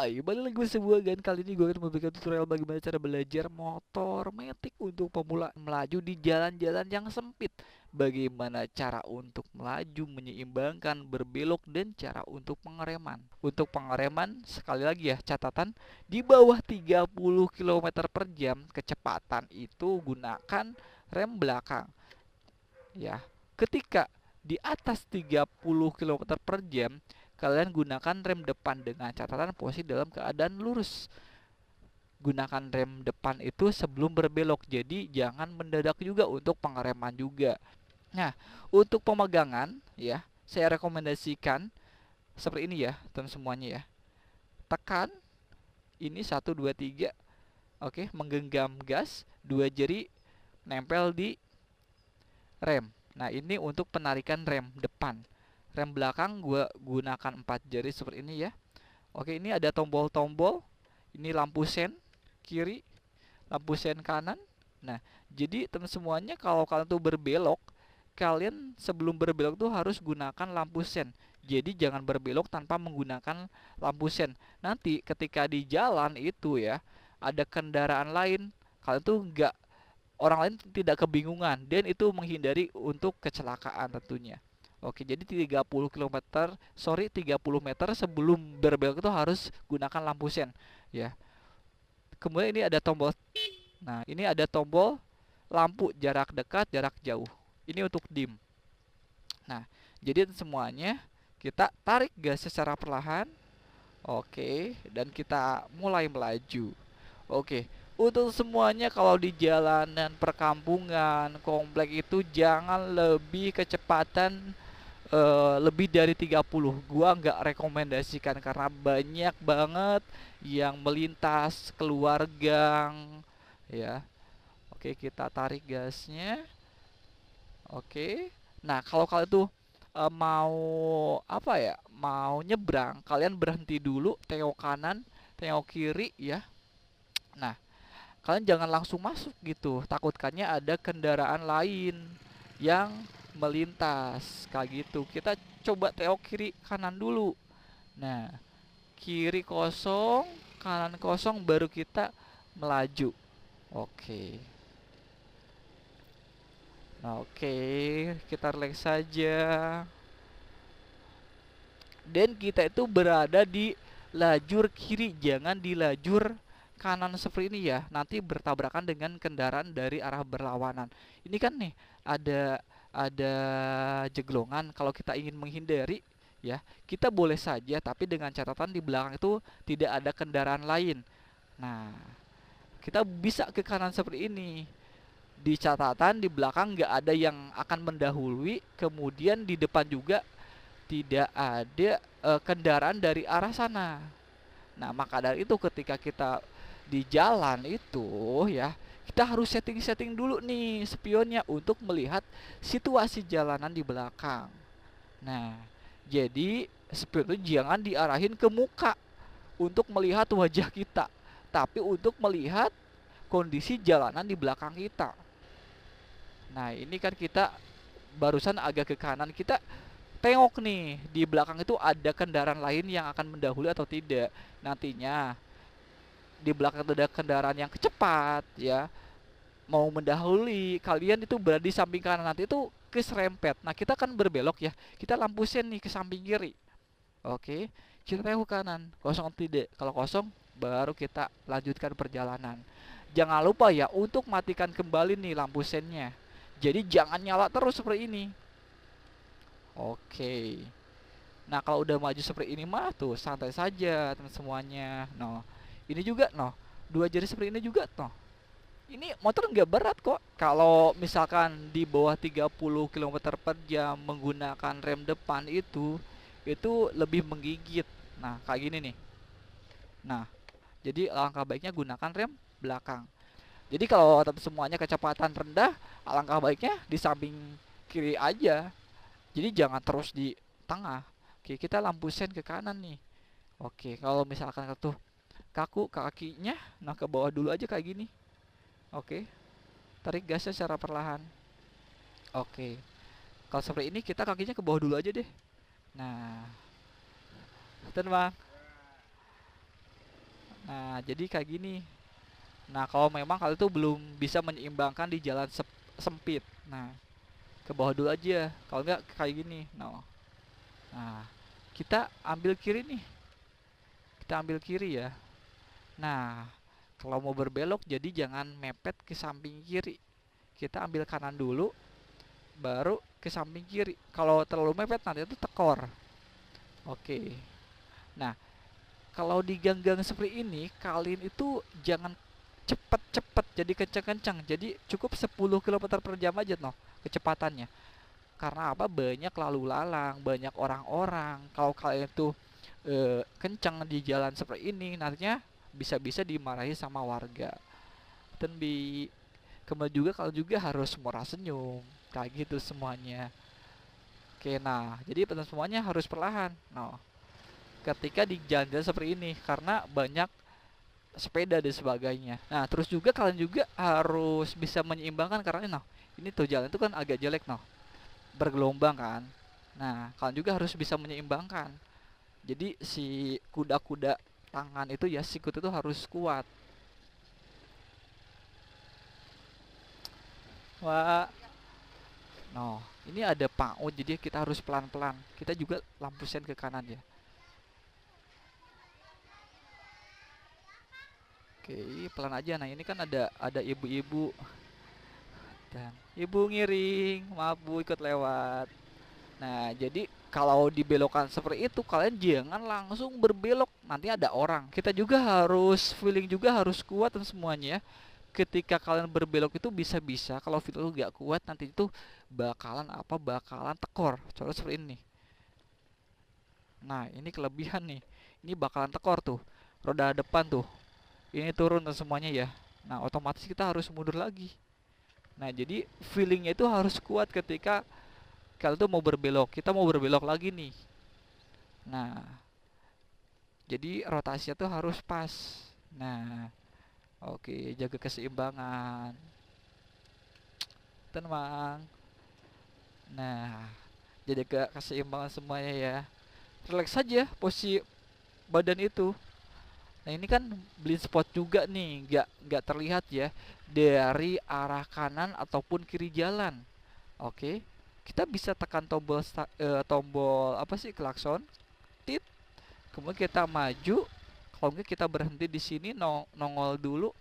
Hai, balik lagi bersama gue Gan. Kali ini gue akan memberikan tutorial bagaimana cara belajar motor metik untuk pemula melaju di jalan-jalan yang sempit. Bagaimana cara untuk melaju, menyeimbangkan, berbelok, dan cara untuk pengereman. Untuk pengereman, sekali lagi ya, catatan di bawah 30 kilometer per jam kecepatan itu gunakan rem belakang. Ya, ketika di atas 30 kilometer per jam, kalian gunakan rem depan dengan catatan posisi dalam keadaan lurus. Gunakan rem depan itu sebelum berbelok, jadi jangan mendadak juga untuk pengereman juga. Nah, untuk pemegangan ya, saya rekomendasikan seperti ini ya, teman semuanya ya. Tekan ini satu 2 3. Oke, menggenggam gas, dua jari nempel di rem. Nah, ini untuk penarikan rem depan. Rem belakang gue gunakan 4 jari seperti ini ya. Oke, ini ada tombol-tombol. Ini lampu sen kiri, lampu sen kanan. Nah, jadi teman semuanya kalau kalian tuh berbelok, kalian sebelum berbelok tuh harus gunakan lampu sen. Jadi jangan berbelok tanpa menggunakan lampu sen. Nanti ketika di jalan itu ya, ada kendaraan lain, kalian tuh nggak orang lain tidak kebingungan dan itu menghindari untuk kecelakaan tentunya. Oke, jadi 30 meter sebelum berbelok itu harus gunakan lampu sen ya. Kemudian ini ada tombol. Nah, ini ada tombol lampu jarak dekat, jarak jauh. Ini untuk dim. Nah, jadi semuanya kita tarik gas secara perlahan. Oke, dan kita mulai melaju. Oke, untuk semuanya kalau di jalanan perkampungan, komplek itu jangan lebih kecepatan lebih dari 30. Gua nggak rekomendasikan karena banyak banget yang melintas keluar gang ya. Oke, kita tarik gasnya. Oke. Nah, kalau kalian tuh mau apa ya? Mau nyebrang, kalian berhenti dulu, tengok kanan, tengok kiri ya. Nah, kalian jangan langsung masuk gitu. Takutkannya ada kendaraan lain yang melintas kayak gitu. Kita coba tengok kiri kanan dulu. Nah, kiri kosong, kanan kosong baru kita melaju. Oke. Nah, oke, kita relax saja. Dan kita itu berada di lajur kiri, jangan di lajur kanan seperti ini ya. Nanti bertabrakan dengan kendaraan dari arah berlawanan. Ini kan nih ada jeglongan. Kalau kita ingin menghindari ya, kita boleh saja tapi dengan catatan di belakang itu tidak ada kendaraan lain. Nah, kita bisa ke kanan seperti ini. Di catatan di belakang nggak ada yang akan mendahului, kemudian di depan juga tidak ada kendaraan dari arah sana. Nah, maka dari itu ketika kita di jalan itu ya, kita harus setting-setting dulu nih spionnya untuk melihat situasi jalanan di belakang. Nah, jadi spion itu jangan diarahin ke muka untuk melihat wajah kita, tapi untuk melihat kondisi jalanan di belakang kita. Nah, ini kan kita barusan agak ke kanan, kita tengok nih di belakang itu ada kendaraan lain yang akan mendahului atau tidak. Nantinya di belakang itu ada kendaraan yang kecepat ya, mau mendahului, kalian itu berada di samping kanan, nanti itu keserempet. Nah, kita kan berbelok ya, kita lampu sen nih ke samping kiri. Oke, kita tengok kanan, kosong atau tidak. Kalau kosong baru kita lanjutkan perjalanan. Jangan lupa ya untuk matikan kembali nih lampu sennya. Jadi jangan nyala terus seperti ini. Oke. Nah, kalau udah maju seperti ini mah tuh santai saja teman semuanya. No. Ini juga no. Dua jari seperti ini juga no. Ini motor nggak berat kok. Kalau misalkan di bawah 30 kilometer per jam menggunakan rem depan itu lebih menggigit. Nah, kayak gini nih. Nah, jadi alangkah baiknya gunakan rem belakang. Jadi kalau teman semuanya kecepatan rendah, alangkah baiknya di samping kiri aja. Jadi jangan terus di tengah. Oke, kita lampu sen ke kanan nih. Oke, kalau misalkan tuh kaku kakinya, nah ke bawah dulu aja kayak gini. Oke, tarik gasnya secara perlahan. Oke, kalau seperti ini kita kakinya ke bawah dulu aja deh. Nah, tenang. Nah, jadi kayak gini. Nah, kalau memang kalian itu belum bisa menyeimbangkan di jalan sempit, nah ke bawah dulu aja. Kalau nggak kayak gini, no. Nah, kita ambil kiri nih. Kita ambil kiri ya. Nah, kalau mau berbelok jadi jangan mepet ke samping kiri. Kita ambil kanan dulu, baru ke samping kiri. Kalau terlalu mepet nanti itu tekor. Oke. Nah, kalau di gang-gang seperti ini, kalian itu jangan cepet-cepet jadi kencang-kencang. Jadi cukup 10 kilometer per jam aja noh kecepatannya. Karena apa? Banyak lalu lalang, banyak orang-orang. Kalau kalian itu kencang di jalan seperti ini, nantinya bisa-bisa dimarahi sama warga. Dan kemudian juga kalau juga harus murah senyum, kayak gitu semuanya. Oke, nah jadi pesan semuanya harus perlahan. Nah, ketika di jalan-jalan seperti ini, karena banyak sepeda dan sebagainya. Nah, terus juga kalian juga harus bisa menyeimbangkan karena ini tuh jalan itu kan agak jelek bergelombang kan. Nah, kalian juga harus bisa menyeimbangkan. Jadi si kuda-kuda tangan itu ya sikut itu harus kuat. Wah, no, ini ada PAUD jadi kita harus pelan-pelan. Kita juga lampu sen ke kanan ya. Oke, pelan aja. Nah, ini kan ada ibu-ibu dan ibu ngiring, maaf Bu ikut lewat. Nah, jadi kalau dibelokkan seperti itu, kalian jangan langsung berbelok. Nanti ada orang. Kita juga harus feeling juga harus kuat dan semuanya ya. Ketika kalian berbelok itu bisa-bisa kalau feeling lu gak kuat nanti itu bakalan apa? Bakalan tekor. Contoh seperti ini. Nah, ini kelebihan nih. Ini bakalan tekor tuh. Roda depan tuh. Ini turun dan semuanya ya. Nah, otomatis kita harus mundur lagi. Nah, jadi feelingnya itu harus kuat ketika kalau tuh mau berbelok, kita mau berbelok lagi nih. Nah, jadi rotasinya tuh harus pas. Nah, oke, jaga keseimbangan. Tenang. Nah, jadi keseimbangan semuanya ya. Relax saja posisi badan itu. Nah, ini kan blind spot juga nih, nggak terlihat ya dari arah kanan ataupun kiri jalan. Oke, kita bisa tekan tombol apa sih klakson, tit. Kemudian kita maju. Kalau enggak kita berhenti di sini, nongol dulu,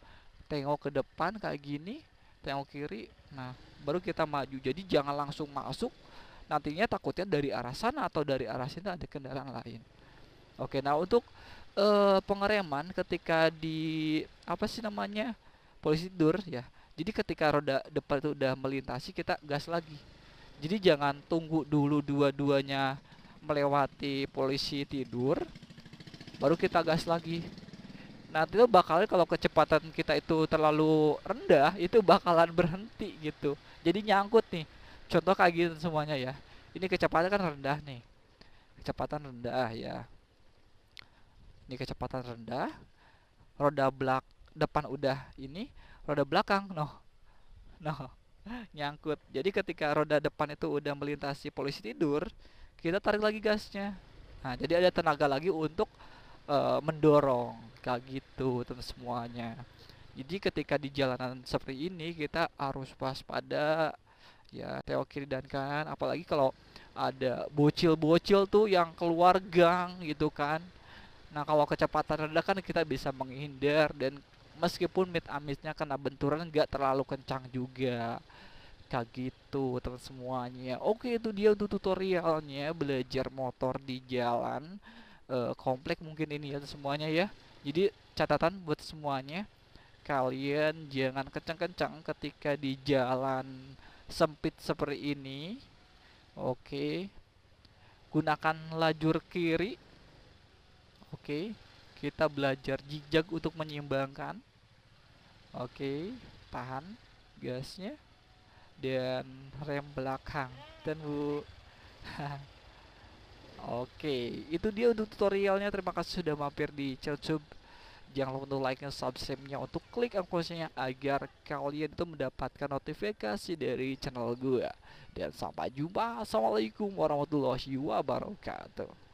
tengok ke depan kayak gini, tengok kiri. Nah, baru kita maju. Jadi jangan langsung masuk. Nantinya takutnya dari arah sana atau dari arah sini ada kendaraan lain. Oke, nah untuk pengereman ketika di apa sih namanya polisi tidur ya. Jadi ketika roda depan itu udah melintasi kita gas lagi. Jadi jangan tunggu dulu dua-duanya melewati polisi tidur, baru kita gas lagi. Nanti itu bakalan kalau kecepatan kita itu terlalu rendah, itu bakalan berhenti gitu. Jadi nyangkut nih. Contoh kayak gitu semuanya ya. Ini kecepatan kan rendah nih. Kecepatan rendah ya. Ini kecepatan rendah. Roda depan udah ini, roda belakang noh nyangkut. Jadi ketika roda depan itu udah melintasi polisi tidur, kita tarik lagi gasnya. Nah, jadi ada tenaga lagi untuk mendorong kayak gitu teman semuanya. Jadi ketika di jalanan seperti ini kita harus waspada ya, tengok kiri dan kanan, apalagi kalau ada bocil-bocil tuh yang keluar gang gitu kan. Nah, kalau kecepatan rendah kan kita bisa menghindar dan meskipun amit-amitnya kena benturan nggak terlalu kencang juga. Kayak gitu teman semuanya. Oke, itu dia untuk tutorialnya belajar motor di jalan komplek mungkin ini ya semuanya ya. Jadi catatan buat semuanya, kalian jangan kencang-kencang ketika di jalan sempit seperti ini. Oke, gunakan lajur kiri. Oke, kita belajar jijak untuk menyeimbangkan. Oke, tahan gasnya dan rem belakang dan Bu. Oke, itu dia untuk tutorialnya. Terima kasih sudah mampir di YouTube. Jangan lupa untuk like dan subscribe-nya, untuk klik loncengnya agar kalian itu mendapatkan notifikasi dari channel gue. Dan sampai jumpa. Assalamualaikum warahmatullahi wabarakatuh.